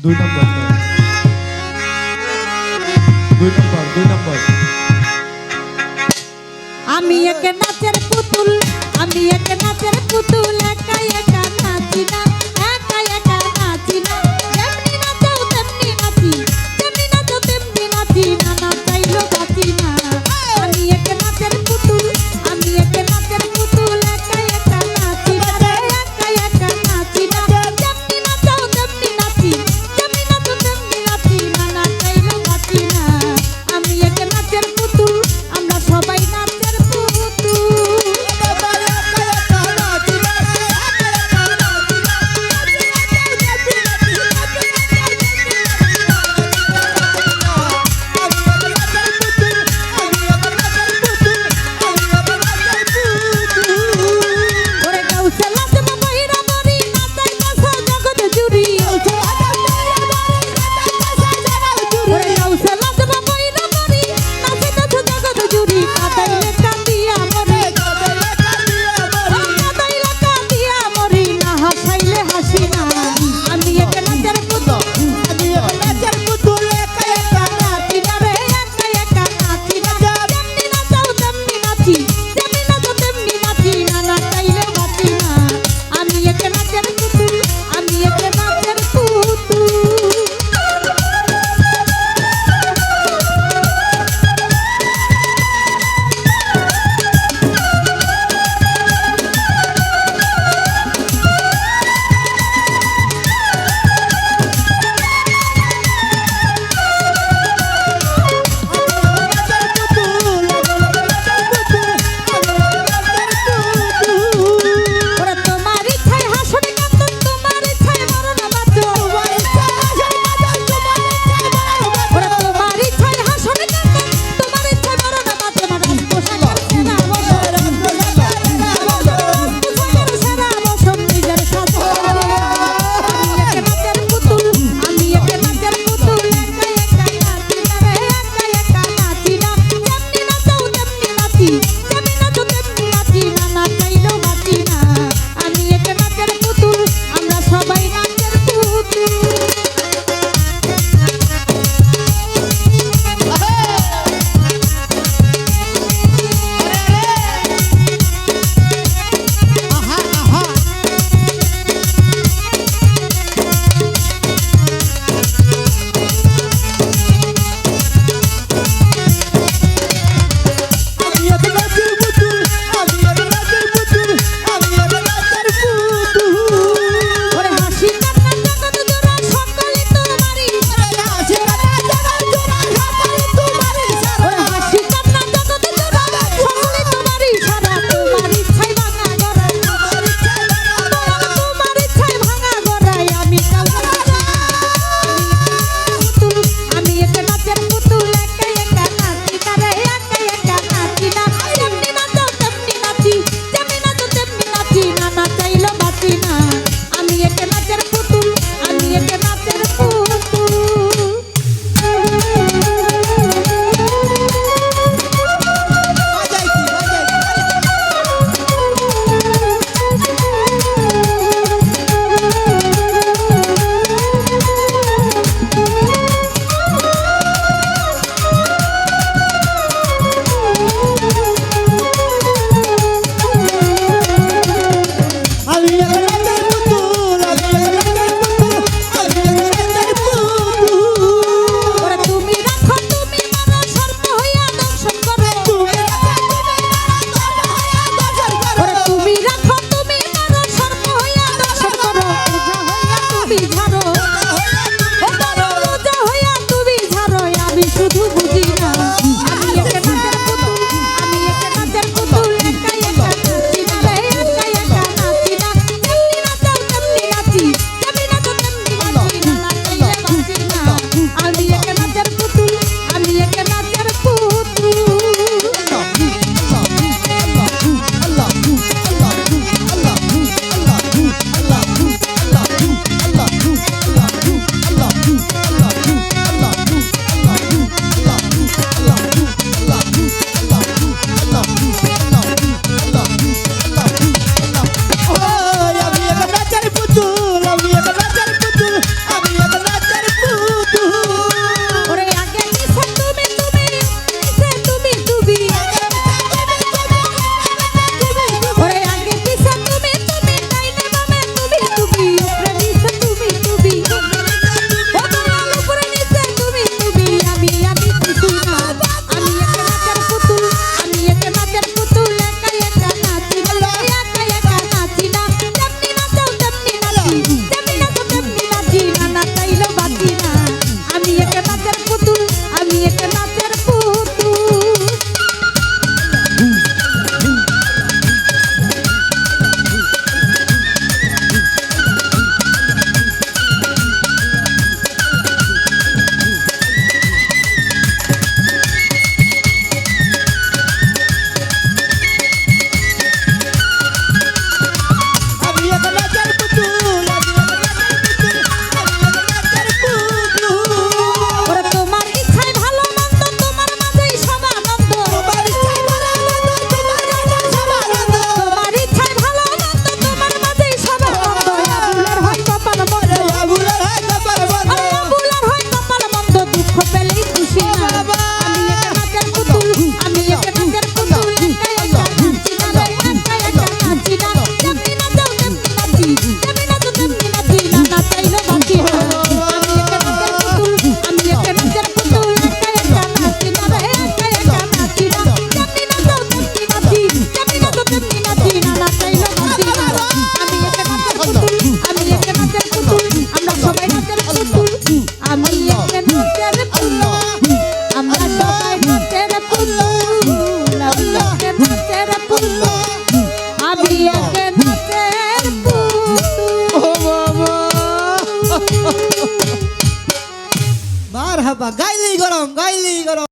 দুই নম্বর দুই নম্বর আমি এক নাচের পুতুল, আমি এক নাচের পুতুল, একা একা নাচি না, একা একা নাচি না, যেমনি নাচো তেমনি নাচি, যেমনি নাচো তেমনি নাচি, না নাচাইলো বাঁচি না। আমি এক নাচের পুতুল, আমি এক নাচের পুতুল, একা একা নাচি না রে, একা একা নাচি না, যেমনি নাচো তেমনি নাচি, যেমনি নাচো তেমনি নাচি, না নাচাইলো বাঁচি না। আমি এক নাচের পুতুল, আমরা সবাই নাচের পুতুল। ওরে গাউসে লাজমা বহিরা মরি, নাচাইতাছে জগৎ জুড়ি। ওরে গাউসে লাজমা বহিরা মরি, নাচাইতাছে জগৎ জুড়ি। কাদাইলে কাঁদিয়া মরি, কাদাইলে কাঁদিয়া মরি, না হাসাইলে হাসি না। আমি এক নাচের পুতুল, আমি এক নাচের পুতুল, একা একা নাচি না রে, একা একা নাচি না, যেমনি নাচাও তেমনি নাচি, যেমনি নাচো তেমনি নাচি, না নাচাইলে বাঁচি না। আমি এক নাচের পুতুল, আমি এক নাচের পুতুল। ওরে তোমার ইচ্ছায় হাসন কান্দন, তোমার ইচ্ছায় মরণ বাঁচন। ওরে তোমার ইচ্ছায় হাসন কান্দন, তোমার ইচ্ছায় মরণ বাঁচন। পোশাকের সেরা বসন, নিজের সাজন। আমি এক নাচের পুতুল, আমি এক নাচের পুতুল, একা একা নাচি না রে, একা একা নাচি না, যেমনি নাচাও তেমনি নাচি, যেমনি নাচো তেমনি নাচি, না নাচাইলেও বাঁচি না। আমি এক নাচের পুতুল, আমরা সবাই নাচের পুতুল। ওরে হাসি কান্না জগৎ জোড়া সকলে তোমারই, ওরে হাসি কান্না জগৎ জোড়া সকলে তোমারই সারা। তোমার ইচ্ছায় ভাঙা গড়াই, তোমার ইচ্ছায় ভাঙা গড়াই, আমি কাউকে পুতুল, আমি এক নাচের পুতুল, একা একা নাচি না রে, একা একা নাচি না, যেমনি নাচো তেমনি নাচি, যেমনি নাচো তেমনি নাচি, না নাচাইলেও বাঁচি না। আমি এক নাচের পুতুল, আমি এক নাচের পুতুল। ওরে তুমি রাখো তুমি মারো, সর্প হইয়া দংশন করো। ওরে তুমি রাখো তুমি মারো, সর্প হইয়া দংশন করো। পূজা হইয়া তুমি ঝাড়ো, পূজা হইয়া তুমি ঝাড়ো, আমি শুধু বুঝি না। আমি এক নাচের পুতুল, আমি এক নাচের পুতুল, একা একা নাচি না রে, একা একা নাচি না, যেমনি নাচাও তেমনি নাচি, যেমনি নাচো তেমনি নাচি, না নাচাইলে বাঁচি না। আমি এক নাচের পুতুল, আমি এক নাচের পুতুল। আমি এক নাচের পুতুল আমরা সবাই নাচের পুতুল আমি এক নাচের পুতুল আমি এক নাচের পুতুল ও বাবা মারহাবা গাইলেই গরম